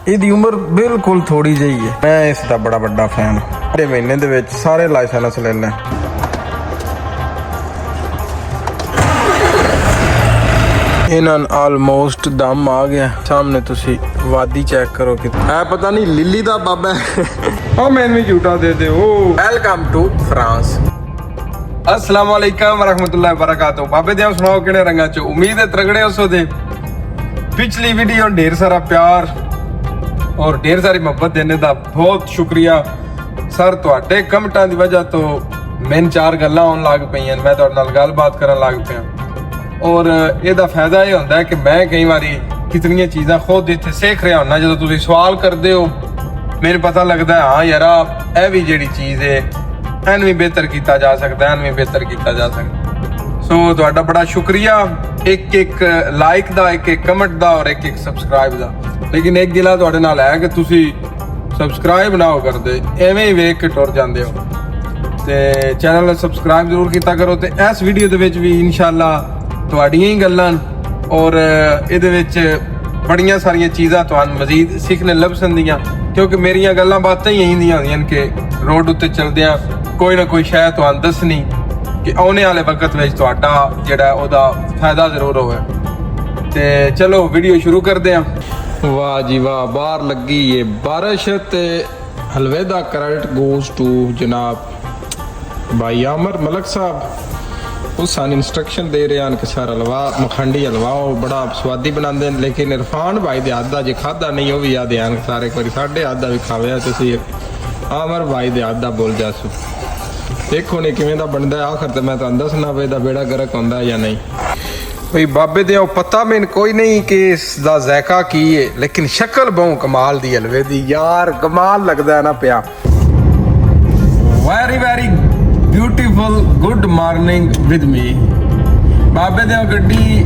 ਇਹਦੀ ਉਮਰ ਬਿਲਕੁਲ ਥੋੜੀ ਜਿਹੀ ਹੈ। ਮੈਂ ਇਸ ਦਾ ਬੜਾ ਵੱਡਾ ਫੈਨ। ਇਹ ਮਹੀਨੇ ਦੇ ਵਿੱਚ ਸਾਰੇ ਲਾਇਸੈਂਸ ਲੈ ਲੈ। ਇਹਨਾਂ ਆਲਮੋਸਟ ਦਮ ਆ ਗਿਆ। ਸਾਹਮਣੇ ਤੁਸੀਂ ਵਾਦੀ ਚੈੱਕ ਕਰੋ ਕਿ ਇਹ ਪਤਾ ਨਹੀਂ ਲਿਲੀ ਦਾ ਬਾਬਾ ਉਹ ਮੈਨੂੰ ਵੀ ਝੂਟਾ ਦੇ ਦਿਓ। Welcome to France. अस्सलाम वालेकुम वरहमतुल्लाहि वबरकातुहू। बाबे दे सुनाओ किहड़े रंगा च? उम्मीद है तगड़े हो दे। पिछली वीडियो ढेर सारा प्यार और ढेर सारी मोहब्बत देने दा बहुत शुक्रिया सर। तुहाडे कमेंटां दी वजह तो मैन चार गल्लां होण लग पईयां, मैं तुहाडे नाल गलबात करन लग पिया। और ਇਹਦਾ ਫਾਇਦਾ ਇਹ ਹੁੰਦਾ ਹੈ ਕਿ ਮੈਂ ਕਈ ਵਾਰੀ ਕਿਤਨੀਆਂ ਚੀਜ਼ਾਂ ਖੁਦ ਇੱਥੇ ਸਿੱਖ ਰਿਹਾ ਹੁੰਦਾ। ਜਦੋਂ ਤੁਸੀਂ ਸਵਾਲ ਕਰਦੇ ਹੋ ਮੈਨੂੰ ਪਤਾ ਲੱਗਦਾ ਹਾਂ ਯਾਰ ਇਹ ਵੀ ਜਿਹੜੀ ਚੀਜ਼ ਹੈ ਇਹਨੂੰ ਵੀ ਬਿਹਤਰ ਕੀਤਾ ਜਾ ਸਕਦਾ, ਇਹਨੂੰ ਵੀ ਬਿਹਤਰ ਕੀਤਾ ਜਾ ਸਕਦਾ। ਸੋ ਤੁਹਾਡਾ ਬੜਾ ਸ਼ੁਕਰੀਆ ਇੱਕ ਲਾਈਕ ਦਾ, ਇੱਕ ਕਮੈਂਟ ਦਾ ਔਰ ਇੱਕ ਸਬਸਕ੍ਰਾਈਬ ਦਾ। ਲੇਕਿਨ ਇੱਕ ਗਿਲਾ ਤੁਹਾਡੇ ਨਾਲ ਹੈ ਕਿ ਤੁਸੀਂ ਸਬਸਕ੍ਰਾਈਬ ਨਾ ਹੋ ਕਰਦੇ, ਐਵੇਂ ਹੀ ਵੇਖ ਕੇ ਟੁਰ ਜਾਂਦੇ ਹੋ। ਤੇ ਚੈਨਲ ਨੂੰ ਸਬਸਕ੍ਰਾਈਬ ਜ਼ਰੂਰ ਕੀਤਾ ਕਰੋ। ਤੇ ਇਸ ਵੀਡੀਓ ਦੇ ਵਿੱਚ ਵੀ ਇਨਸ਼ਾਅੱਲਾ ਤੁਹਾਡੀਆਂ ਹੀ ਗੱਲਾਂ ਔਰ ਇਹਦੇ ਵਿੱਚ ਬੜੀਆਂ ਸਾਰੀਆਂ ਚੀਜ਼ਾਂ ਤੁਹਾਨੂੰ ਮਜ਼ੀਦ ਸਿੱਖਣੇ ਲੱਭਣਗੀਆਂ, ਕਿਉਂਕਿ ਮੇਰੀਆਂ ਗੱਲਾਂ ਬਾਤਾਂ ਹੀ ਇਹਦੀਆਂ ਹੁੰਦੀਆਂ ਕਿ ਰੋਡ ਉੱਤੇ ਚੱਲਦਿਆਂ ਕੋਈ ਨਾ ਕੋਈ ਸ਼ਾਇਦ ਤੁਹਾਨੂੰ ਦੱਸਣੀ ਕਿ ਆਉਣੇ ਵਾਲੇ ਵਕਤ ਵਿੱਚ ਤੁਹਾਡਾ ਜਿਹੜਾ ਉਹਦਾ ਫਾਇਦਾ ਜ਼ਰੂਰ ਹੋਵੇ। ਤੇ ਚਲੋ ਵੀਡੀਓ ਸ਼ੁਰੂ ਕਰਦੇ ਹਾਂ। ਵਾਹ ਜੀ ਵਾਹ, ਬਾਹਰ ਲੱਗੀ ਏ ਬਾਰਿਸ਼ ਤੇ ਹਲਵੇ ਦਾ ਕ੍ਰੈਡਿਟ ਗੋਜ਼ ਟੂ ਜਨਾਬ ਭਾਈ ਆਮਰ ਮਲਕ ਸਾਹਿਬ। ਉਹ ਸਾਨੂੰ ਇੰਸਟਰਕਸ਼ਨ ਦੇ ਰਹੇ ਹਨ ਕਿ ਸਰ ਹਲਵਾ ਮਖੰਡੀ ਹਲਵਾ ਉਹ ਬੜਾ ਸਵਾਦੀ ਬਣਾਉਂਦੇ ਨੇ, ਲੇਕਿਨ ਇਰਫਾਨ ਭਾਈ ਦੇ ਹੱਥ ਦਾ ਜੇ ਖਾਦਾ ਨਹੀਂ ਉਹ ਵੀ ਯਾਦ ਆਣ ਸਾਰੇ ਇੱਕ ਵਾਰੀ ਸਾਡੇ ਹੱਥ ਦਾ ਵੀ ਖਾਵਿਆ ਤੁਸੀਂ। ਆਮਰ ਭਾਈ ਦੇ ਹੱਥ ਦਾ ਬੋਲ ਜਾਸੂ ਦੇਖੋ ਨੇ ਕਿਵੇਂ ਦਾ ਬਣਦਾ। ਆਖਰ ਤੇ ਮੈਂ ਤੁਹਾਨੂੰ ਦੱਸਣਾ ਵੇ ਦਾ ਬੇੜਾ ਗਰਕ ਹੁੰਦਾ ਜਾਂ ਨਹੀਂ। ਭਈ ਬਾਬੇ ਦੇ ਉਹ ਪਤਾ ਮੈਨੂੰ ਕੋਈ ਨਹੀਂ ਕਿ ਇਸ ਦਾ ਜ਼ਾਇਕਾ ਕੀ ਹੈ, ਲੇਕਿਨ ਸ਼ਕਲ ਬਹੁਤ ਕਮਾਲ ਦੀ ਹਲਵੇ ਦੀ ਯਾਰ, ਕਮਾਲ ਲੱਗਦਾ ਨਾ ਪਿਆ। Very very beautiful good morning with me. ਬਾਬੇ ਦੇ ਗੱਡੀ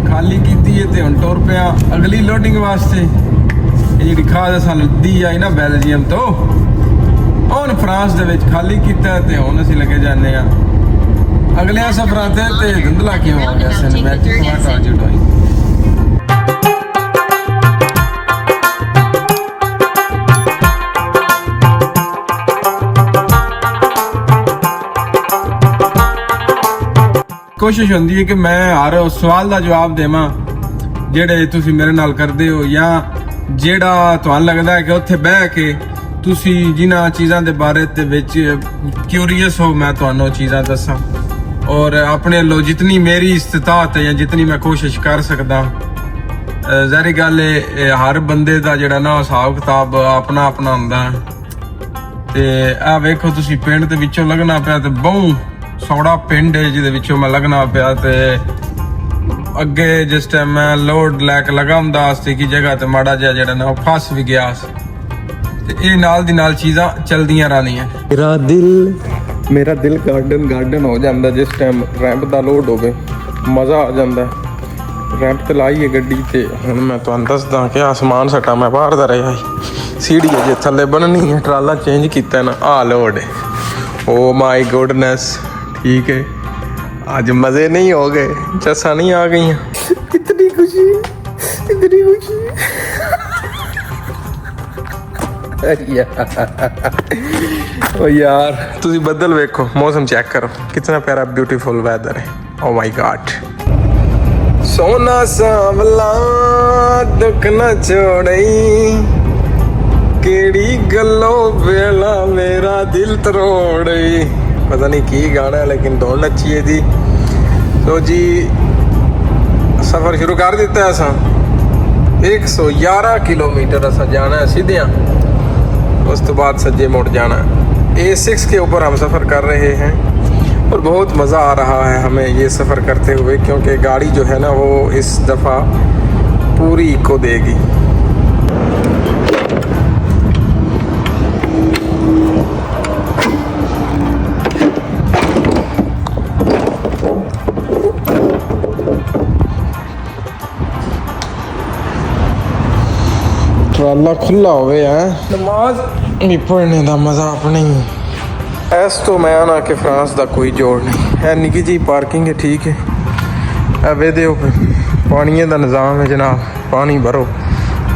ਖਾਲੀ ਕੀਤੀ ਹੈ ਤੇ ਹੁਣ ਟੁਰ ਪਿਆ ਅਗਲੀ ਲੋਡਿੰਗ ਵਾਸਤੇ। ਇਹ ਜਿਹੜੀ ਖਾਦ ਸਾਨੂੰ ਦੀ ਆਈ ਨਾ ਬੈਲਜੀਅਮ ਤੋਂ, ਹੁਣ ਫਰਾਂਸ ਦੇ ਵਿੱਚ ਖਾਲੀ ਕੀਤਾ ਤੇ ਹੁਣ ਅਸੀਂ ਲੱਗੇ ਜਾਂਦੇ ਆ ਅਗਲੇ ਸਫ਼ਰਾਂ ਤੇ ਧੁੰਦਲਾ ਕਿਉਂ ਹੋ ਗਿਆ ਸਿਨੇਮੈਟਿਕ ਟ੍ਰਾਂਜਿਟ ਹੋਈ। ਕੋਸ਼ਿਸ਼ ਹੁੰਦੀ ਹੈ ਕਿ ਮੈਂ ਹਰ ਸਵਾਲ ਦਾ ਜਵਾਬ ਦੇਵਾਂ ਜਿਹੜੇ ਤੁਸੀਂ ਮੇਰੇ ਨਾਲ ਕਰਦੇ ਹੋ, ਜਾਂ ਜਿਹੜਾ ਤੁਹਾਨੂੰ ਲੱਗਦਾ ਹੈ ਕਿ ਉੱਥੇ ਬਹਿ ਕੇ ਤੁਸੀਂ ਜਿਨ੍ਹਾਂ ਚੀਜ਼ਾਂ ਦੇ ਬਾਰੇ ਦੇ ਵਿੱਚ ਕਿਊਰੀਅਸ ਹੋ ਮੈਂ ਤੁਹਾਨੂੰ ਚੀਜ਼ਾਂ ਦੱਸਾਂ। ਔਰ ਆਪਣੇ ਵੱਲੋਂ ਜਿਤਨੀ ਮੇਰੀ ਇਸਤਤਾਤ ਹੈ ਜਾਂ ਜਿਤਨੀ ਮੈਂ ਕੋਸ਼ਿਸ਼ ਕਰ ਸਕਦਾ। ਜ਼ਾਹਿਰ ਗੱਲ ਹੈ ਹਰ ਬੰਦੇ ਦਾ ਜਿਹੜਾ ਨਾ ਹਿਸਾਬ ਕਿਤਾਬ ਆਪਣਾ ਆਪਣਾ ਹੁੰਦਾ। ਤੇ ਆਹ ਵੇਖੋ ਤੁਸੀਂ ਪਿੰਡ ਦੇ ਵਿੱਚੋਂ ਲੰਘਣਾ ਪਿਆ ਤੇ ਬਹੁ ਸੌੜਾ ਪਿੰਡ ਹੈ ਜਿਹਦੇ ਵਿੱਚੋਂ ਮੈਂ ਲੰਘਣਾ ਪਿਆ। ਤੇ ਅੱਗੇ ਜਿਸ ਟਾਈਮ ਮੈਂ ਲੋਡ ਲੈ ਕੇ ਲਗਾ ਹੁੰਦਾ ਸੀ ਕਿ ਜਗ੍ਹਾ ਤੇ ਮਾੜਾ ਜਿਹਾ ਜਿਹੜਾ ਨਾ ਉਹ ਫਸ ਵੀ ਗਿਆ ਸੀ। ਤੇ ਇਹ ਨਾਲ ਦੀ ਨਾਲ ਚੀਜ਼ਾਂ ਚਲਦੀਆਂ ਰਹਿੰਦੀਆਂ। ਮੇਰਾ ਦਿਲ ਗਾਰਡਨ ਹੋ ਜਾਂਦਾ ਜਿਸ ਟਾਈਮ ਰੈਂਪ ਦਾ ਲੋਡ ਹੋਵੇ, ਮਜ਼ਾ ਆ ਜਾਂਦਾ। ਰੈਂਪ ਤੇ ਲਾਈਏ ਗੱਡੀ ਤੇ ਹੁਣ ਮੈਂ ਤੁਹਾਨੂੰ ਦੱਸਦਾ ਕਿ ਆਸਮਾਨ ਸੱਟਾ ਮੈਂ ਬਾਹਰ ਦਾ ਰਿਹਾ ਸੀ। ਸੀੜੀ ਜੇ ਥੱਲੇ ਬਣਨੀ ਹੈ, ਟਰਾਲਾ ਚੇਂਜ ਕੀਤਾ ਨਾ, ਆ ਲੋਡ ਹੈ। ਓ ਮਾਈ ਗੁੱਡਨੈਸ, ठीक है आज मजे नहीं हो गए, चसा नहीं आ गई। इतनी खुशी इतनी खुशी ओ यार तुसी बदल वेखो, मौसम चेक करो कितना प्यारा ब्यूटीफुल वेदर है। ओ माय गॉड सोना सांवला दुख न छोड़ई केड़ी गल्लों वेला मेरा दिल तरोड़ई। पता नहीं की गाना है लेकिन दौड़ अच्छी है जी। तो जी सफ़र शुरू कर दिता है असा 111 किलोमीटर असा जाना है सीधिया, उस तो बाद सज्जे मुड़ जाना है। A6 के ऊपर हम सफ़र कर रहे हैं और बहुत मज़ा आ रहा है हमें ये सफ़र करते हुए, क्योंकि गाड़ी जो है ना वो इस दफ़ा पूरी इको देगी। ट्राला खुला होवे है, नमाज भी पढ़ने का मज़ा अपने ही। इस तो मैं आना कि फ्रांस का कोई जोड़ नहीं है। निकी जी पार्किंग है, ठीक है। वे दो पानी का निज़ाम है जनाब, पानी भरो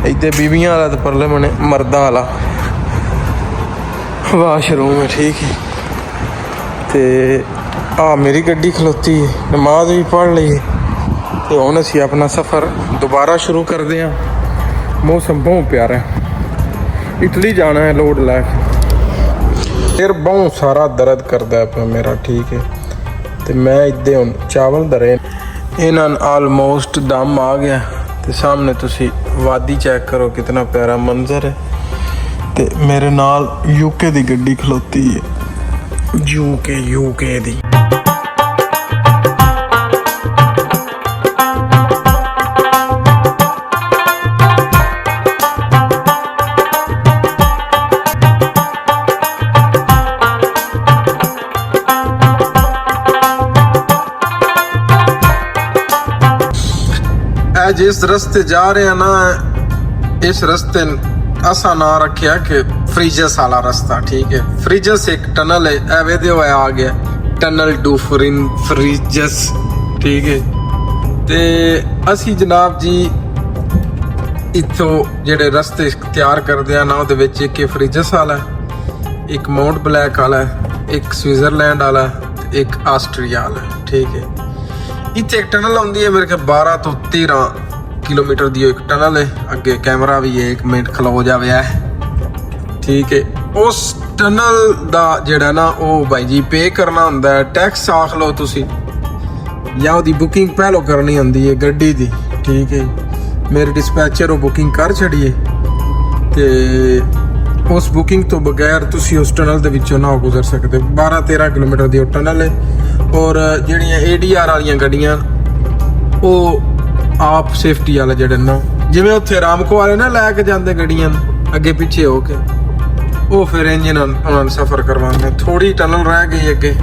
ਇੱਥੇ ਬੀਬੀਆਂ ਵਾਲਾ ਤੇ ਪਰਲੇ ਬਣੇ ਮਰਦਾਂ ਵਾਲਾ ਵਾਸ਼ਰੂਮ ਹੈ ਠੀਕ ਹੈ। ਤੇ ਆ ਮੇਰੀ ਗੱਡੀ ਖਲੋਤੀ ਹੈ, ਨਮਾਜ਼ ਵੀ ਪੜ੍ਹ ਲਈ ਤੇ ਹੁਣ ਅਸੀਂ ਆਪਣਾ ਸਫ਼ਰ ਦੁਬਾਰਾ ਸ਼ੁਰੂ ਕਰਦੇ ਹਾਂ। ਮੌਸਮ ਬਹੁਤ ਪਿਆਰਾ ਹੈ, ਇਟਲੀ ਜਾਣਾ ਹੈ ਲੋਡ ਲੈ ਕੇ। ਫਿਰ ਬਹੁਤ ਸਾਰਾ ਦਰਦ ਕਰਦਾ ਪਿਆ ਮੇਰਾ ਠੀਕ ਹੈ। ਤੇ ਮੈਂ ਇੱਦੇ ਹੁਣ ਚਾਵਲ ਧਰੇ ਇਹਨਾਂ ਨੂੰ ਆਲਮੋਸਟ ਦਮ ਆ ਗਿਆ। ਤੇ ਸਾਹਮਣੇ ਤੁਸੀਂ ਵਾਦੀ ਚੈੱਕ ਕਰੋ, ਕਿਤਨਾ ਪਿਆਰਾ ਮੰਜ਼ਰ ਹੈ। ਤੇ ਮੇਰੇ ਨਾਲ ਯੂਕੇ ਦੀ ਗੱਡੀ ਖਲੋਤੀ ਹੈ, ਯੂਕੇ ਦੀ। जिस रस्ते जा रहे हैं ना, इस रस्ते असा ना रखिया कि फ्रीजस वाला रास्ता ठीक है। फ्रीजस एक टनल है, एवेदे होया आ गया टनल टू फ्रीजस ठीक है। ते असी जनाब जी इथों जेडे रस्ते तैयार करते हैं ना, ਉਹਦੇ ਵਿੱਚ ਇੱਕ फ्रीजस वाला है, एक माउंट ब्लैक वाला है, एक स्विट्जरलैंड वाला है, एक आस्ट्रिया वाला है ठीक है। ਇੱਥੇ ਇੱਕ ਟਨਲ ਆਉਂਦੀ ਹੈ ਮੇਰੇ ਕੋਲ 12 ਤੋਂ 13 ਕਿਲੋਮੀਟਰ ਦੀ ਇੱਕ ਟਨਲ ਹੈ। ਅੱਗੇ ਕੈਮਰਾ ਵੀ ਹੈ, 1 ਮਿੰਟ ਖਲੋ ਜਾਵੇ ਹੈ ਠੀਕ ਹੈ। ਉਸ ਟਨਲ ਦਾ ਜਿਹੜਾ ਨਾ ਉਹ ਬਾਈ ਜੀ ਪੇ ਕਰਨਾ ਹੁੰਦਾ ਹੈ, ਟੈਕਸ ਆਖ ਲਓ ਤੁਸੀਂ, ਜਾਂ ਉਹਦੀ ਬੁਕਿੰਗ ਪਹਿਲੋਂ ਕਰਨੀ ਹੁੰਦੀ ਹੈ ਗੱਡੀ ਦੀ ਠੀਕ ਹੈ। ਮੇਰੇ ਡਿਸਪੈਚਰ ਉਹ ਬੁਕਿੰਗ ਕਰ ਛੜੀਏ ਤੇ ਉਸ ਬੁਕਿੰਗ ਤੋਂ ਬਗੈਰ ਤੁਸੀਂ ਉਸ ਟਨਲ ਦੇ ਵਿੱਚੋਂ ਨਾ ਗੁਜ਼ਰ ਸਕਦੇ। 12-13 ਕਿਲੋਮੀਟਰ ਦੀ ਉਹ ਟਨਲ ਹੈ। ਔਰ ਜਿਹੜੀਆਂ ADR ਵਾਲੀਆਂ ਗੱਡੀਆਂ ਉਹ ਆਪ ਸੇਫਟੀ ਵਾਲੇ ਜਿਹੜੇ ਨਾ, ਜਿਵੇਂ ਉੱਥੇ ਰਾਮਕੋ ਵਾਲੇ ਨਾ ਲੈ ਕੇ ਜਾਂਦੇ ਗੱਡੀਆਂ ਅੱਗੇ ਪਿੱਛੇ ਹੋ ਕੇ, ਉਹ ਫਿਰ ਇੰਜਨ ਉਹਨਾਂ ਨੂੰ ਸਫ਼ਰ ਕਰਵਾਉਂਦੇ। ਥੋੜੀ ਟਨਲ ਰਹਿ ਗਈ ਅੱਗੇ,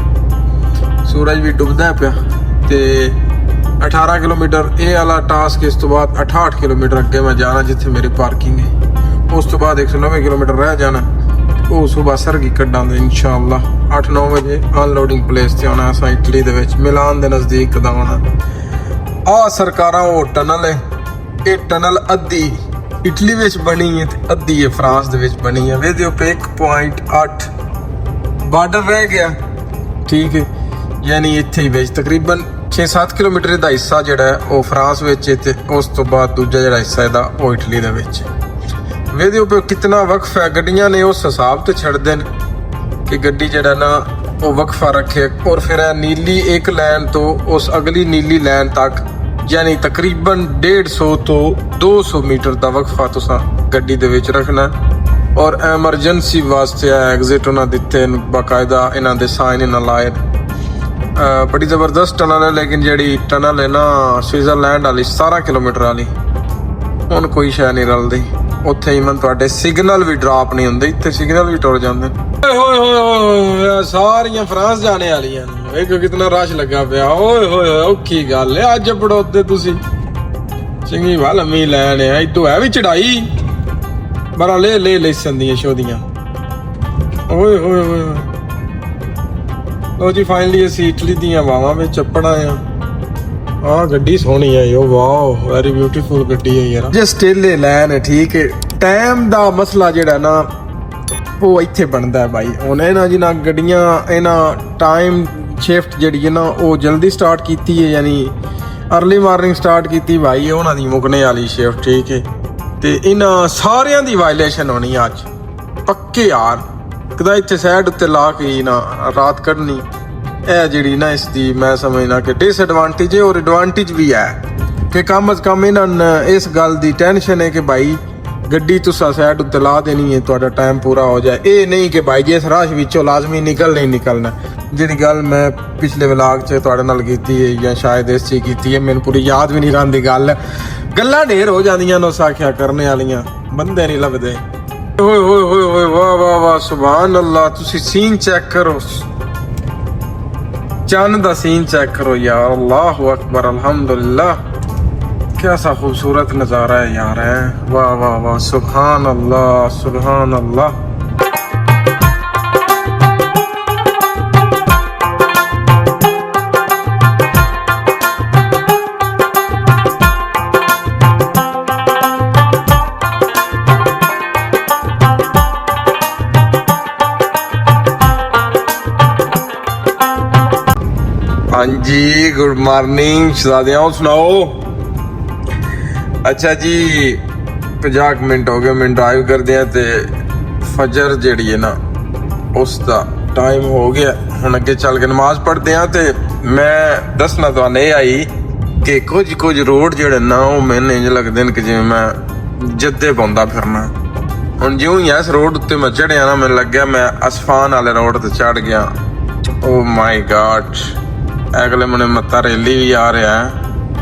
ਸੂਰਜ ਵੀ ਡੁੱਬਦਾ ਪਿਆ। ਤੇ 18 ਕਿਲੋਮੀਟਰ ਇਹ ਵਾਲਾ ਟਾਸਕ, ਇਸ ਤੋਂ ਬਾਅਦ 68 ਕਿਲੋਮੀਟਰ ਅੱਗੇ ਮੈਂ ਜਾਣਾ ਜਿੱਥੇ ਮੇਰੀ ਪਾਰਕਿੰਗ ਹੈ। ਉਸ ਤੋਂ ਬਾਅਦ 190 ਕਿਲੋਮੀਟਰ ਰਹਿ ਜਾਣਾ, ਉਹ ਸੁਬਾਹ ਸਰਗੀ ਕੱਢਾਂਗੇ ਇਨਸ਼ਾਅੱਲਾ। 8-9 ਵਜੇ ਅਨਲੋਡਿੰਗ ਪਲੇਸ ਤੇ ਆਉਣਾ ਅਸਾਂ ਇਟਲੀ ਦੇ ਵਿੱਚ, ਮਿਲਾਨ ਦੇ ਨਜ਼ਦੀਕ ਦਾ ਆਉਣਾ। ਆਹ ਸਰਕਾਰਾਂ ਉਹ ਟਨਲ ਹੈ, ਇਹ ਟਨਲ ਅੱਧੀ ਇਟਲੀ ਵਿੱਚ ਬਣੀ ਹੈ ਤੇ ਅੱਧੀ ਹੈ ਫਰਾਂਸ ਦੇ ਵਿੱਚ ਬਣੀ ਹੈ। ਵੇਖਦੇ ਹੋ 1.8 ਬਾਰਡਰ ਰਹਿ ਗਿਆ ਠੀਕ ਹੈ। ਯਾਨੀ ਇੱਥੇ ਹੀ ਵਿੱਚ ਤਕਰੀਬਨ 6-7 ਕਿਲੋਮੀਟਰ ਦਾ ਹਿੱਸਾ ਜਿਹੜਾ ਹੈ ਉਹ ਫਰਾਂਸ ਵਿੱਚ ਹੈ ਤੇ ਉਸ ਤੋਂ ਬਾਅਦ ਦੂਜਾ ਜਿਹੜਾ ਹਿੱਸਾ ਇਹਦਾ ਉਹ ਇਟਲੀ ਦੇ ਵਿੱਚ। ਵੇਖਦੇ ਹੋ ਕਿਤਨਾ ਵਕਫ ਹੈ। ਗੱਡੀਆਂ ਨੇ ਉਸ ਹਿਸਾਬ ਤੇ ਛੱਡਦੇ ਨੇ ਕਿ ਗੱਡੀ ਜਿਹੜਾ ਨਾ ਉਹ ਵਕਫਾ ਰੱਖੇ। ਔਰ ਫਿਰ ਨੀਲੀ ਇੱਕ ਲਾਈਨ ਤੋਂ ਉਸ ਅਗਲੀ ਨੀਲੀ ਲਾਈਨ ਤੱਕ ਯਾਨੀ ਤਕਰੀਬਨ 150 ਤੋਂ 200 ਮੀਟਰ ਦਾ ਵਕਫਾ ਤੁਸੀਂ ਗੱਡੀ ਦੇ ਵਿੱਚ ਰੱਖਣਾ। ਔਰ ਐਮਰਜੈਂਸੀ ਵਾਸਤੇ ਐਗਜ਼ਿਟ ਉਹਨਾਂ ਦਿੱਤੇ ਬਾਕਾਇਦਾ, ਇਹਨਾਂ ਦੇ ਸਾਈਨ ਇਹਨਾਂ ਲਾਏ। ਬੜੀ ਜ਼ਬਰਦਸਤ ਟਨਲ ਹੈ। ਲੇਕਿਨ ਜਿਹੜੀ ਟਨਲ ਹੈ ਨਾ ਸਵਿਟਜ਼ਰਲੈਂਡ ਵਾਲੀ 17 ਕਿਲੋਮੀਟਰ ਵਾਲੀ, ਹੁਣ ਕੋਈ ਸ਼ੈ ਨਹੀਂ ਰਲਦੀ। ਉੱਥੇ ਈਵਨ ਤੁਹਾਡੇ ਸਿਗਨਲ ਵੀ ਡਰਾਪ ਨਹੀਂ ਹੁੰਦੇ, ਇੱਥੇ ਸਿਗਨਲ ਵੀ ਟੁੱਟ ਜਾਂਦੇ। ਓਏ ਹੋਏ ਹੋਏ ਸਾਰੀਆਂ ਫਰਾਂਸ ਜਾਣੇ ਵਾਲੀਆਂ ਨੇ, ਵੇਖੋ ਕਿਤਨਾ ਰਸ਼ ਲੱਗਾ ਪਿਆ। ਓਏ ਹੋਏ ਔਖੀ ਗੱਲ ਹੈ ਅੱਜ ਪੜੋਤੇ ਤੁਸੀਂ ਚੰਗੀ ਭਾ ਲੰਮੀ ਲੈਣ ਆ ਇਦੋਂ ਹੈ ਵੀ ਚੜਾਈ ਬੜਾ ਲੈ ਲੈਸਨ ਦੀਆਂ ਸ਼ੋਦੀਆਂ। ਓਏ ਹੋਏ ਹੋਏ ਲੋ ਜੀ ਫਾਈਨਲੀ ਅਸੀਂ ਇਟਲੀ ਦੀਆਂ ਵਾਵਾਂ ਵਿੱਚ ਚੱਪਣਾ ਆ। ਆਹ ਗੱਡੀ ਸੋਹਣੀ ਹੈ ਯੋ, ਵਾਓ ਵੈਰੀ ਬਿਊਟੀਫੁਲ ਗੱਡੀ ਹੈ ਯਾਰ। ਜੇ ਸਟੇਲੇ ਲੈਣ ਹੈ ਠੀਕ ਹੈ। ਟਾਈਮ ਦਾ ਮਸਲਾ ਜਿਹੜਾ ਨਾ ਉਹ ਇੱਥੇ ਬਣਦਾ ਹੈ ਬਾਈ। ਹੁਣ ਇਹਨਾਂ ਜਿਹਨਾਂ ਗੱਡੀਆਂ ਇਹਨਾਂ ਟਾਈਮ ਸ਼ਿਫਟ ਜਿਹੜੀ ਹੈ ਨਾ ਉਹ ਜਲਦੀ ਸਟਾਰਟ ਕੀਤੀ ਹੈ, ਯਾਨੀ अर्ਲੀ ਮਾਰਨਿੰਗ ਸਟਾਰਟ ਕੀਤੀ ਭਾਈ, ਉਹਨਾਂ ਦੀ ਮੁਕਣੇ ਵਾਲੀ ਸ਼ਿਫਟ ਠੀਕ ਹੈ। ਤੇ ਇਹਨਾਂ ਸਾਰਿਆਂ ਦੀ ਵਾਇਲੇਸ਼ਨ ਹੋਣੀ ਅੱਜ ਪੱਕੇ ਯਾਰ। ਕਦਾ ਇੱਥੇ ਸਾਈਡ ਉੱਤੇ ਲਾ ਕੇ ਨਾ ਰਾਤ ਕੱਢਣੀ, ਇਹ ਜਿਹੜੀ ਨਾ ਇਸ ਦੀ ਮੈਂ ਸਮਝਣਾ ਕਿ ਡਿਸਐਡਵਾਂਟੇਜ ਹੈ ਔਰ ਐਡਵਾਂਟੇਜ ਵੀ ਹੈ ਕਿ ਕਮ ਅਜ਼ ਕਮ ਇਹਨਾਂ ਨੂੰ ਇਸ ਗੱਲ ਦੀ ਟੈਨਸ਼ਨ ਹੈ ਕਿ ਭਾਈ ਗੱਡੀ ਤੁਸੀਂ ਸਾਈਡ ਉੱਤੇ ਲਾ ਦੇਣੀ ਹੈ, ਤੁਹਾਡਾ ਟਾਈਮ ਪੂਰਾ ਹੋ ਜਾਏ। ਇਹ ਨਹੀਂ ਕਿ ਭਾਈ ਜਿਸ ਰਾਸ਼ ਵਿੱਚੋਂ ਲਾਜ਼ਮੀ ਨਿਕਲਣਾ। ਜਿਹੜੀ ਗੱਲ ਮੈਂ ਪਿਛਲੇ ਵਲਾਗ 'ਚ ਤੁਹਾਡੇ ਨਾਲ ਕੀਤੀ ਹੈ ਜਾਂ ਸ਼ਾਇਦ ਇਸ 'ਚ ਕੀਤੀ ਹੈ, ਮੈਨੂੰ ਪੂਰੀ ਯਾਦ ਵੀ ਨਹੀਂ ਰਹਿੰਦੀ ਗੱਲਾਂ ਢੇਰ ਹੋ ਜਾਂਦੀਆਂ ਨੇ ਸਾਖਿਆ ਕਰਨੇ ਵਾਲੀਆਂ, ਬੰਦੇ ਨਹੀਂ ਲੱਭਦੇ। ਓਏ ਹੋਏ ਹੋਏ ਹੋਏ ਵਾਹ ਵਾਹ ਵਾਹ ਸੁਭਾਨ ਅੱਲਾ। ਤੁਸੀਂ ਸੀਨ ਚੈੱਕ ਕਰੋ, ਚੰਨ ਦਾ ਸੀਨ ਚੈੱਕ करो यार। अल्लाह अकबर अल्हम्दुलिल्लाह, कैसा खूबसूरत नज़ारा है यार। है वाह वाह वाह सुभान अल्लाह सुभान अल्लाह। हाँ जी गुड मॉर्निंग शहजादियाँ सुनाओ। अच्छा जी 50 मिनट हो गए मैं ड्राइव कर दिया ते फजर जेड़ी है ना उसका टाइम हो गया हुण अगे चल के नमाज पढ़ते हैं। ते मैं दसना तुहानू ये आई कि कुछ रोड जेड़े ना वो मैंने इंज लगदे ने कि जिवें मैं जद्दे पाउंदा फिरना। हुण जिउं ही इस रोड उत्ते मैं चढ़िया ना मैनूं लग्गिया मैं असफान वाले रोड ते चढ़ गया। ओ माय गॉड अगले मने मत्ता रेली भी आ रहा है।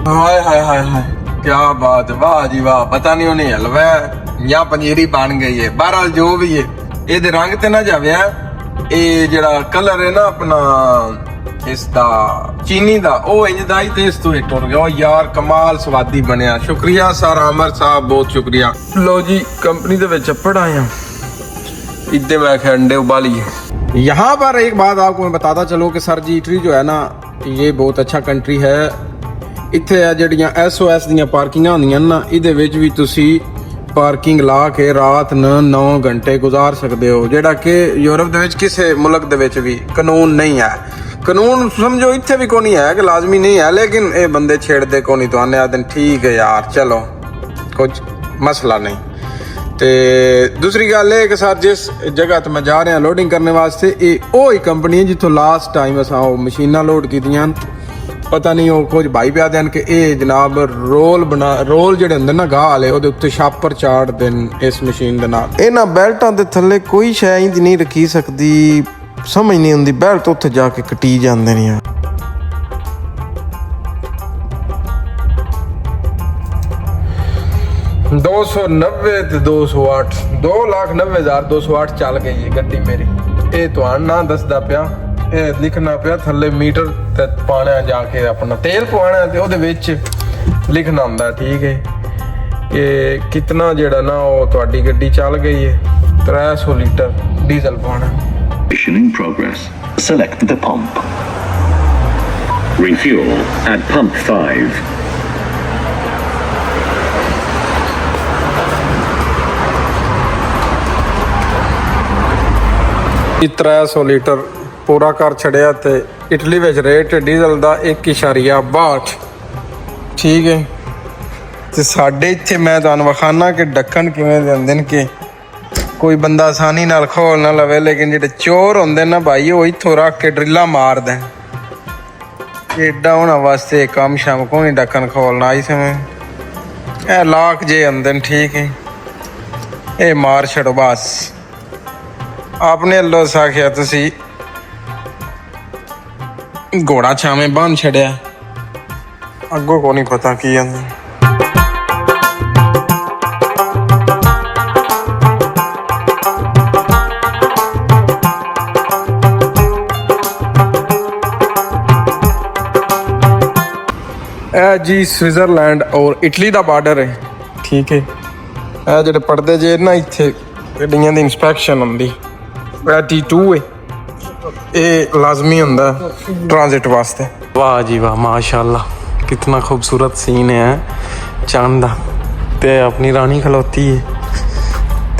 हाय हाय हाय हाय क्या बात है, वाह जी वाह। पता नहीं उन्हें हलवा या पनीरी बन गई है। बहरहाल जो भी है ये रंग ते ना जावे ये जड़ा कलर है ना अपना इसदा चीनी दा ओ इंज दा ही ते इस तो टुर गया। ओ यार कमाल स्वादी बनया। शुक्रिया सर अमर साहब बहुत शुक्रिया। लो जी कंपनी दे विच चप्पड़ आया इधे मैं अंडे उबालिए। यहाँ पर एक बात आपको मैं बताता चलो कि सर जी इटली जो है ना ये बहुत अच्छा कंट्री है। इत्थे जड़ियाँ SOS ਦੀਆਂ ਪਾਰਕਿੰਗਾਂ ਹੁੰਦੀਆਂ ਨਾ ਇਹਦੇ ਵਿੱਚ ਵੀ ਤੁਸੀਂ ਪਾਰਕਿੰਗ ਲਾ ਕੇ ਰਾਤ ਨੂੰ 9 ਘੰਟੇ ਗੁਜ਼ਾਰ ਸਕਦੇ ਹੋ, ਜਿਹੜਾ ਕਿ ਯੂਰਪ ਦੇ ਵਿੱਚ ਕਿਸੇ ਮੁਲਕ ਦੇ ਵਿੱਚ ਵੀ ਕਾਨੂੰਨ ਨਹੀਂ ਹੈ। ਕਾਨੂੰਨ ਸਮਝੋ ਇੱਥੇ ਵੀ ਕੋਈ ਨਹੀਂ ਹੈ ਕਿ ਲਾਜ਼ਮੀ ਨਹੀਂ ਹੈ, ਲੇਕਿਨ ਇਹ ਬੰਦੇ ਛੇੜਦੇ ਕੋਈ ਨਹੀਂ। ਤੁਹਾਨੂੰ ਆਦਨ ਠੀਕ ਹੈ ਯਾਰ ਚਲੋ ਕੁਝ ਮਸਲਾ ਨਹੀਂ। ਤੇ ਦੂਸਰੀ ਗੱਲ ਇਹ ਕਿ ਸਰ ਜਿਸ ਜਗ੍ਹਾ ਤੇ ਮੈਂ ਜਾ ਰਿਹਾ ਲੋਡਿੰਗ ਕਰਨ ਵਾਸਤੇ ਇਹ ਉਹ ਹੀ ਕੰਪਨੀ ਹੈ ਜਿੱਥੋਂ ਲਾਸਟ ਟਾਈਮ ਅਸਾਂ ਉਹ ਮਸ਼ੀਨਾਂ ਲੋਡ ਕੀਤੀਆਂ। पता नहीं वो कुछ भाई पिया देन कि ये जनाब रोल जेडे हुंदे ना गाह वाले ओदे उत्ते छापर चाड़ देन इस मशीन दे नाल। इन्हां बेल्टां दे थल्ले कोई शै इंज नहीं रखी सकदी, समझ नहीं आउंदी। बेल्ट उत्थे जाके कटी जांदे ने। 290 ते 208 2,90,208 चल गई है गड्डी मेरी। ये तुहानू ना दसदा पिया ਇਹ ਲਿਖਣਾ ਪਿਆ ਥੱਲੇ ਮੀਟਰ ਤੇ ਪਾਣਾ ਜਾ ਕੇ ਆਪਣਾ ਤੇਲ ਪਵਾਣਾ ਤੇ ਉਹਦੇ ਵਿੱਚ ਲਿਖਣਾ ਹੁੰਦਾ ਠੀਕ ਹੈ ਕਿ ਕਿੰਨਾ ਜਿਹੜਾ ਨਾ ਉਹ ਤੁਹਾਡੀ ਗੱਡੀ ਚੱਲ ਗਈ ਹੈ 300 ਲੀਟਰ ਡੀਜ਼ਲ ਪਾਣਾ। In progress. Select the pump. Refuel at pump 5. ਇਹ 300 ਲੀਟਰ ਪੂਰਾ ਕਰ ਛੜਿਆ ਤੇ ਇਟਲੀ ਵਿੱਚ ਰੇਟ ਡੀਜ਼ਲ ਦਾ 1.62 ਠੀਕ ਹੈ। ਤੇ ਸਾਡੇ ਇੱਥੇ ਮੈਂ ਤੁਹਾਨੂੰ ਵਿਖਾਣਾ ਕਿ ਢੱਕਣ ਕਿਵੇਂ ਦੇ ਹੁੰਦੇ ਨੇ ਕਿ ਕੋਈ ਬੰਦਾ ਆਸਾਨੀ ਨਾਲ ਖੋਲ ਨਾ ਲਵੇ, ਲੇਕਿਨ ਜਿਹੜੇ ਚੋਰ ਹੁੰਦੇ ਨਾ ਭਾਈ ਉਹ ਇੱਥੋਂ ਰੱਖ ਕੇ ਡਰਿੱਲਾਂ ਮਾਰਦੇ। ਏਡਾ ਉਹਨਾਂ ਵਾਸਤੇ ਕੰਮ ਸ਼ਾਮ ਕੋਈ ਨਹੀਂ ਢੱਕਣ ਖੋਲਣਾ ਇਸ ਸਮੇਂ। ਇਹ ਲਾਕ ਜੇ ਹੁੰਦੇ ਨੇ ਠੀਕ ਹੈ ਇਹ ਮਾਰ ਛੜੋ ਬਸ। ਆਪਣੇ ਵੱਲੋਂ ਸਾਖਿਆ ਤੁਸੀਂ घोड़ा छावे बन छड़िया अगो को नहीं पता की आंदा। जी स्विट्जरलैंड और इटली का बार्डर है ठीक है। जो पढ़ते जे ना इत्थे गड्डियां दी इंस्पैक्शन होंदी T2 है ये लाजमी होंदा ट्रांजिट वास्ते। वाह जी वाह माशाल्लाह कितना खूबसूरत सीन है चांद दा ते अपनी रानी खलोती है।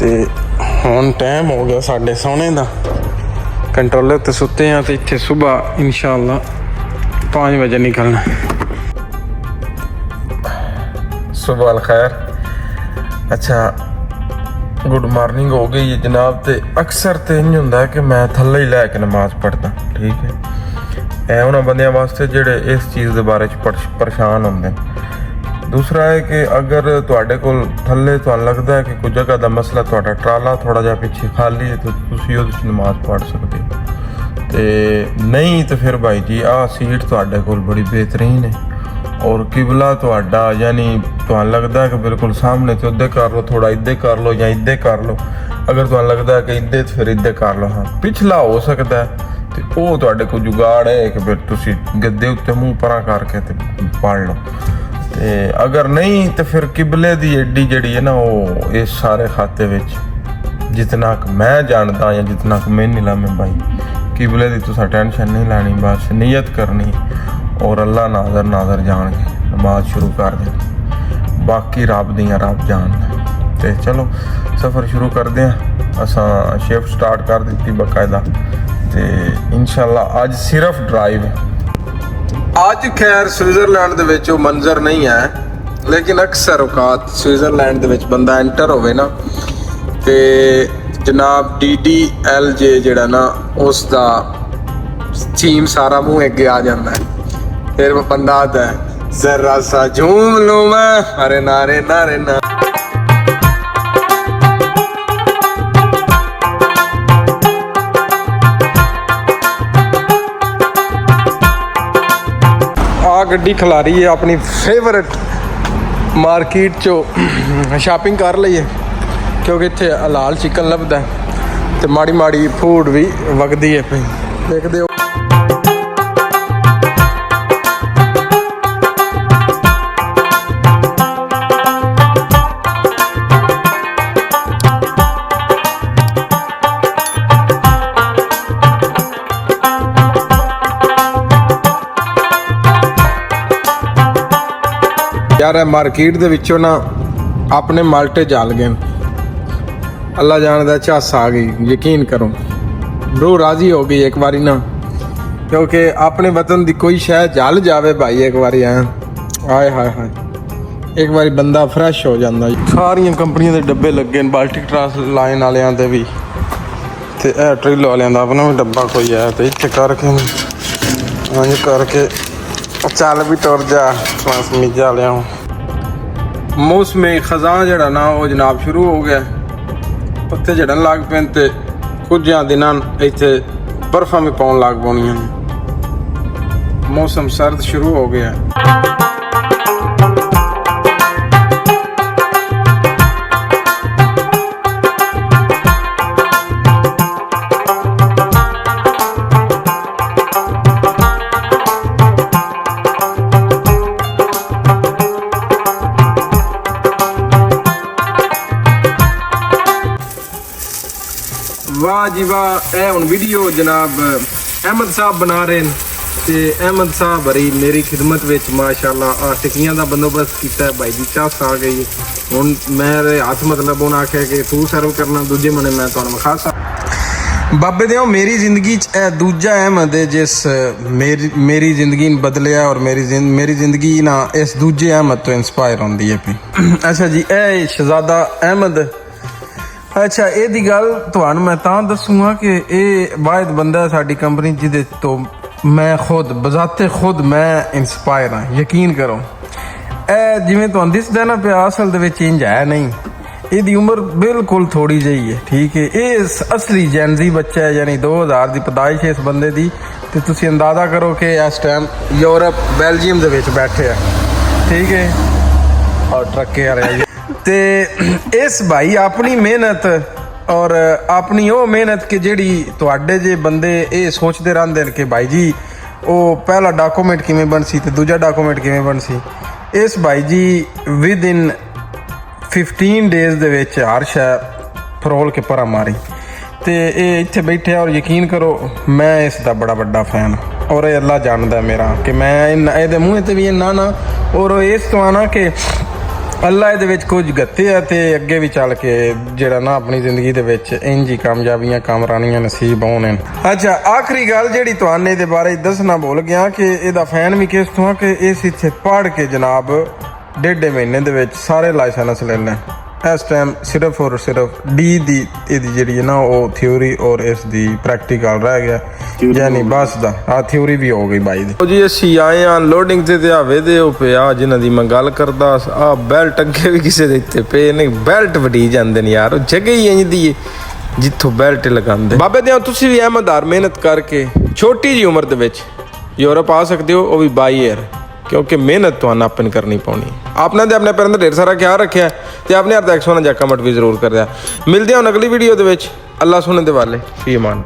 ते हुण टाइम हो गया साढ़े सोने दा कंट्रोलर ते सुते हैं ते इत्थे सुबह इंशाल्लाह 5 बजे निकलना। सुबह अल खैर। अच्छा गुड मॉर्निंग हो गई है जनाब। ते अक्सर तो इंज होंदा है कि मैं थल्ले ही लैके नमाज पढ़दा ठीक है। ਇਹ ਉਹਨਾਂ ਬੰਦਿਆਂ ਵਾਸਤੇ ਜਿਹੜੇ ਇਸ ਚੀਜ਼ ਦੇ ਬਾਰੇ ਚ ਪਰੇਸ਼ਾਨ ਹੁੰਦੇ ਨੇ। ਦੂਸਰਾ ਹੈ ਕਿ ਅਗਰ ਤੁਹਾਡੇ ਕੋਲ ਥੱਲੇ ਤੁਹਾਨੂੰ ਲੱਗਦਾ ਹੈ ਕਿ ਕੋਈ ਜਗ੍ਹਾ ਦਾ ਮਸਲਾ ਤੁਹਾਡਾ ਟਰਾਲਾ ਥੋੜਾ ਜਿਹਾ ਪਿੱਛੇ ਖਾਲੀ ਹੈ ਤਾਂ ਤੁਸੀਂ ਉਹਦੇ 'ਚ ਨਮਾਜ਼ ਪੜ੍ਹ ਸਕਦੇ ਹੋ। ਤੇ ਨਹੀਂ ਤਾਂ ਫਿਰ ਭਾਈ ਜੀ ਆਹ ਸੀਟ ਤੁਹਾਡੇ ਕੋਲ ਬੜੀ ਬਿਹਤਰੀਨ ਹੈ और किबला ਤੁਹਾਡਾ यानी ਤੁਹਾਨੂੰ ਲੱਗਦਾ ਕਿ ਬਿਲਕੁਲ ਸਾਹਮਣੇ ਤੇ ਉੱਦੇ ਕਰ ਲਓ ਥੋੜਾ ਇੱਦੇ ਕਰ ਲਓ ਜਾਂ ਇੱਦੇ ਕਰ ਲਓ। ਅਗਰ ਤੁਹਾਨੂੰ ਲੱਗਦਾ ਕਿ ਇੱਦੇ ਤੇ ਫਿਰ ਇੱਦੇ ਕਰ ਲਓ। ਹਾਂ ਪਿਛਲਾ ਹੋ ਸਕਦਾ ਤੇ ਉਹ ਤੁਹਾਡੇ ਕੋਲ ਜੁਗਾੜ ਹੈ ਕਿ ਫਿਰ ਤੁਸੀਂ ਗੱਦੇ ਉੱਤੇ ਮੂੰਹ ਪਰਾਂ ਕਰਕੇ ਤੇ ਪੜ ਲਓ। ਤੇ ਅਗਰ ਨਹੀਂ ਤੇ ਫਿਰ ਕਿਬਲੇ ਦੀ ਏਡੀ ਜਿਹੜੀ ਹੈ ਨਾ ਉਹ ਇਸ ਸਾਰੇ ਖਾਤੇ ਵਿੱਚ ਜਿਤਨਾ ਕਿ ਮੈਂ ਜਾਣਦਾ ਜਾਂ ਜਿਤਨਾ ਕਿ ਮੈਂ ਨਹੀਂ ਲਾਮੇ ਭਾਈ किबले की तुसा टेंशन नहीं लैनी, बस नीयत करनी और अल्लाह नाजर नाजर जान के नमाज शुरू कर देनी, बाकी रब दियां रब जान। तो चलो सफ़र शुरू करते हैं। असा शिफ्ट स्टार्ट कर दी बाकायदा, तो इंशाल्लाह अज सिर्फ ड्राइव ਅੱਜ ਖੈਰ ਸਵਿਟਜ਼ਰਲੈਂਡ ਦੇ ਵਿੱਚ ਉਹ ਮੰਜ਼ਰ ਨਹੀਂ ਹੈ, ਲੇਕਿਨ ਅਕਸਰ ਔਕਾਤ ਸਵਿਟਜ਼ਰਲੈਂਡ ਦੇ ਵਿੱਚ ਬੰਦਾ ਐਂਟਰ ਹੋਵੇ ਨਾ ਤੇ ਜਨਾਬ DDLJ ਜਿਹੜਾ ਨਾ ਉਸ ਦਾ ਥੀਮ ਸਾਰਾ ਮੂੰਹ ਅੱਗੇ ਆ ਜਾਂਦਾ ਹੈ। ਫਿਰ ਬੰਦਾ ਆਦਾ ਹੈ ਜ਼ਰਾ ਸਾ ਝੂਮ ਲੂੰ ਮੈਂ, ਅਰੇ ਨਾਰੇ ਨਾਰੇ ਨਾ। ਆ ਗੱਡੀ ਖਿਲਾਰੀ ਹੈ ਆਪਣੀ ਫੇਵਰਟ ਮਾਰਕੀਟ ਚੋਂ ਸ਼ਾਪਿੰਗ ਕਰ ਲਈਏ, ਕਿਉਂਕਿ ਇੱਥੇ ਹਲਾਲ ਚਿਕਨ ਲੱਭਦਾ ਤੇ ਮਾੜੀ ਮਾੜੀ ਫੂਡ ਵੀ ਵਗਦੀ ਹੈ ਪਈ। ਦੇਖਦੇ ਹੋ ਯਾਰ ਇਹ ਮਾਰਕੀਟ ਦੇ ਵਿੱਚੋਂ ਨਾ ਆਪਣੇ ਮਾਲਟੇ ਜਲ ਗਏ, ਅੱਲਾ ਜਾਣਦਾ ਝਾਸ ਆ ਗਈ, ਯਕੀਨ ਕਰੋ ਬ్రో ਰਾਜ਼ੀ ਹੋ ਗਈ ਇੱਕ ਵਾਰੀ ਨਾ, ਕਿਉਂਕਿ ਆਪਣੇ ਵਤਨ ਦੀ ਕੋਈ ਸ਼ੈ ਜਲ ਜਾਵੇ ਭਾਈ ਇੱਕ ਵਾਰੀ ਆਏ ਹਾਏ ਹਾਏ ਇੱਕ ਵਾਰੀ ਬੰਦਾ ਫਰੈਸ਼ ਹੋ ਜਾਂਦਾ। ਸਾਰੀਆਂ ਕੰਪਨੀਆਂ ਦੇ ਡੱਬੇ ਲੱਗੇ ਨੇ, ਬਾਲਟਿਕ ਟਰਾਂਸ ਲਾਈਨ ਵਾਲਿਆਂ ਦੇ ਵੀ ਤੇ ਇਹ ਟ੍ਰਿਲ ਵਾਲਿਆਂ ਦਾ ਆਪਣਾ ਵੀ ਡੱਬਾ ਕੋਈ ਹੈ ਤੇ ਇੱਥੇ ਕਰਕੇ ਇੰਝ ਕਰਕੇ ਚੱਲ ਵੀ ਤੁਰ ਜਾ ਟਰਾਂਸਮੀਜਾ ਲਿਆਓ। ਮੌਸਮੇ ਖਜ਼ਾਂ ਜਿਹੜਾ ਨਾ ਉਹ ਜਨਾਬ ਸ਼ੁਰੂ ਹੋ ਗਿਆ, ਉੱਥੇ ਝੜਨ ਲੱਗ ਪੈਣ ਤੇ ਕੁਝਾਂ ਦਿਨਾਂ ਇੱਥੇ ਬਰਫਾਂ ਵੀ ਪਾਉਣ ਲੱਗ ਪਉਣੀਆਂ ਨੇ। ਮੌਸਮ ਸਰਦ ਸ਼ੁਰੂ ਹੋ ਗਿਆ। वाह जी वाह, ਇਹ ਹੁਣ ਵੀਡੀਓ ਜਨਾਬ ਅਹਿਮਦ ਸਾਹਿਬ ਬਣਾ ਰਹੇ ਨੇ ਤੇ ਅਹਿਮਦ ਸਾਹਿਬ ਹਰੀ ਮੇਰੀ ਖਿਦਮਤ ਵਿੱਚ ਮਾਸ਼ਾਅੱਲਾ ਆ ਟਿੱਕੀਆਂ ਦਾ ਬੰਦੋਬਸਤ ਕੀਤਾ ਹੈ ਭਾਈ ਜੀ। ਚਾਸ ਆ ਗਈ ਹੁਣ ਮੇਰੇ ਹੱਥ ਮਤਲਬ ਉਹਨਾਂ ਆਖਿਆ ਕਿ ਤੂੰ ਸਰਵ ਕਰਨਾ, ਦੂਜੇ ਮਨੇ ਮੈਂ ਤੁਹਾਨੂੰ ਵਿਖਾ ਸਕਦਾ। ਬਾਬੇ ਦਿਓ ਮੇਰੀ ਜ਼ਿੰਦਗੀ 'ਚ ਇਹ ਦੂਜਾ ਅਹਿਮਦ ਹੈ ਜਿਸ ਮੇਰੀ ਜ਼ਿੰਦਗੀ ਨੂੰ ਬਦਲਿਆ ਔਰ ਮੇਰੀ ਜ਼ਿੰਦਗੀ ਨਾ ਇਸ ਦੂਜੇ ਅਹਿਮਦ ਤੋਂ ਇਨਸਪਾਇਰ ਹੁੰਦੀ ਹੈ ਪਈ। ਅੱਛਾ ਜੀ ਇਹ ਸ਼ਹਿਜ਼ਾਦਾ ਅਹਿਮਦ, ਅੱਛਾ ਇਹਦੀ ਗੱਲ ਤੁਹਾਨੂੰ ਮੈਂ ਤਾਂ ਦੱਸੂਗਾ ਕਿ ਇਹ ਵਾਹਿਦ ਬੰਦਾ ਸਾਡੀ ਕੰਪਨੀ ਜਿਹਦੇ ਤੋਂ ਮੈਂ ਖੁਦ ਬਜ਼ਾਤੇ ਖੁਦ ਮੈਂ ਇਨਸਪਾਇਰ ਹਾਂ। ਯਕੀਨ ਕਰੋ ਇਹ ਜਿਵੇਂ ਤੁਹਾਨੂੰ ਦਿਸਦਾ ਨਾ ਪਿਆ ਅਸਲ ਦੇ ਵਿੱਚ ਇੰਜ ਹੈ ਨਹੀਂ, ਇਹਦੀ ਉਮਰ ਬਿਲਕੁਲ ਥੋੜੀ ਜਿਹੀ ਹੈ, ਠੀਕ ਹੈ। ਇਹ ਅਸਲੀ ਜੈਨਜ਼ੀ ਬੱਚਾ ਹੈ, ਯਾਨੀ 2000 ਦੀ ਪੈਦਾਇਸ਼ ਹੈ ਇਸ ਬੰਦੇ ਦੀ, ਤੇ ਤੁਸੀਂ ਅੰਦਾਜ਼ਾ ਕਰੋ ਕਿ ਇਸ ਟਾਈਮ ਯੂਰਪ ਬੈਲਜੀਅਮ ਦੇ ਵਿੱਚ ਬੈਠੇ ਆ, ਠੀਕ ਹੈ, ਔਰ ਟਰੱਕੇ ਆ ਰਿਹਾ ਤੇ ਇਸ ਭਾਈ ਆਪਣੀ ਮਿਹਨਤ ਔਰ ਆਪਣੀ ਉਹ ਮਿਹਨਤ ਕਿ ਜਿਹੜੀ ਤੁਹਾਡੇ ਜੇ ਬੰਦੇ ਇਹ ਸੋਚਦੇ ਰਹਿੰਦੇ ਨੇ ਕਿ ਭਾਈ ਜੀ ਉਹ ਪਹਿਲਾ ਡਾਕੂਮੈਂਟ ਕਿਵੇਂ ਬਣ ਸੀ ਤੇ ਦੂਜਾ ਡਾਕੂਮੈਂਟ ਕਿਵੇਂ ਬਣ ਸੀ, ਇਸ ਭਾਈ ਜੀ ਵਿਦ ਇਨ 15 ਡੇਜ਼ ਦੇ ਵਿੱਚ ਹਰ ਸ਼ੈ ਫਰੋਲ ਕੇ ਪਰਾ ਮਾਰੀ ਤੇ ਇਹ ਇੱਥੇ ਬੈਠੇ ਔਰ ਯਕੀਨ ਕਰੋ ਮੈਂ ਇਸ ਦਾ ਬੜਾ ਵੱਡਾ ਫੈਨ, ਔਰ ਇਹ ਅੱਲਾ ਜਾਣਦਾ ਮੇਰਾ ਕਿ ਮੈਂ ਇਹਦੇ ਮੂੰਹ ਤੇ ਵੀ ਨਾ ਨਾ ਔਰ ਇਸ ਤੋਂ ਆਣਾ ਕਿ ਅੱਲਾ ਇਹਦੇ ਵਿੱਚ ਕੁਝ ਗੱਤੇ ਆ ਤੇ ਅੱਗੇ ਵੀ ਚੱਲ ਕੇ ਜਿਹੜਾ ਨਾ ਆਪਣੀ ਜ਼ਿੰਦਗੀ ਦੇ ਵਿੱਚ ਇੰਜ ਹੀ ਕਾਮਯਾਬੀਆਂ ਕਾਮਰਾਨੀਆਂ ਨਸੀਬ ਹੋਣ। ਅੱਛਾ ਆਖਰੀ ਗੱਲ ਜਿਹੜੀ ਤੁਹਾਨੂੰ ਇਹਦੇ ਬਾਰੇ ਦੱਸਣਾ ਭੁੱਲ ਗਿਆ ਕਿ ਇਹਦਾ ਫੈਨ ਵੀ ਕਿਸ ਤੋਂ ਕਿ ਇਸ ਇੱਥੇ ਪੜ੍ਹ ਕੇ ਜਨਾਬ 1.5 ਮਹੀਨੇ ਦੇ ਵਿੱਚ ਸਾਰੇ ਲਾਇਸੈਂਸ ਲੈ ਲੈਣ। ਇਸ ਟਾਈਮ ਸਿਰਫ ਔਰ ਸਿਰਫ ਡੀ ਦੀ ਇਹਦੀ ਜਿਹੜੀ ਹੈ ਨਾ ਉਹ ਥਿਊਰੀ ਔਰ ਇਸ ਦੀ ਪ੍ਰੈਕਟੀਕਲ ਰਹਿ ਗਿਆ, ਯਾਨੀ ਬਸ ਦਾ ਆ ਥਿਊਰੀ ਵੀ ਹੋ ਗਈ ਬਾਈ ਦੀ। ਜੀ ਅਸੀਂ ਆਏ ਆ ਲੋਡਿੰਗ ਤੇ ਆਵੇ ਦੇ ਉਹ ਪਿਆ ਜਿਨ੍ਹਾਂ ਦੀ ਮੈਂ ਗੱਲ ਕਰਦਾ ਆ ਬੈਲਟ ਅੱਗੇ ਵੀ ਕਿਸੇ ਦੇ ਇੱਥੇ ਪਏ ਨੇ, ਬੈਲਟ ਵੜੀ ਜਾਂਦੇ ਨੇ ਯਾਰ, ਉਹ ਜਗ੍ਹਾ ਹੀ ਇੰਜ ਦੀ ਹੈ ਜਿੱਥੋਂ ਬੈਲਟ ਲਗਾਉਂਦੇ। ਬਾਬੇ ਦਿਓ ਤੁਸੀਂ ਵੀ ਅਹਿਮਦਾਰ ਮਿਹਨਤ ਕਰਕੇ ਛੋਟੀ ਜੀ ਉਮਰ ਦੇ ਵਿੱਚ ਯੂਰਪ ਆ ਸਕਦੇ ਹੋ, ਉਹ ਵੀ ਬਾਈ ਏਅਰ, ਕਿਉਂਕਿ ਮਿਹਨਤ ਤੁਹਾਨੂੰ ਆਪਨ ਕਰਨੀ ਪਾਉਣੀ। ਆਪਣਾ ਤੇ ਆਪਣੇ ਪੈਰਾਂ ਦਾ ਢੇਰ ਸਾਰਾ ਖਿਆਲ ਰੱਖਿਆ ਤੇ ਆਪਣੇ ਹੱਥ ਦਾ 100 ਜਿਹਾ ਕਮੈਂਟ ਵੀ ਜ਼ਰੂਰ ਕਰਿਆ। ਮਿਲਦੇ ਹਾਂ ਅਗਲੀ ਵੀਡੀਓ ਦੇ ਵਿੱਚ। ਅੱਲਾ ਸੁਣਨ ਦੇ ਵਾਲੇ ਫੀ ਅਮਾਨ।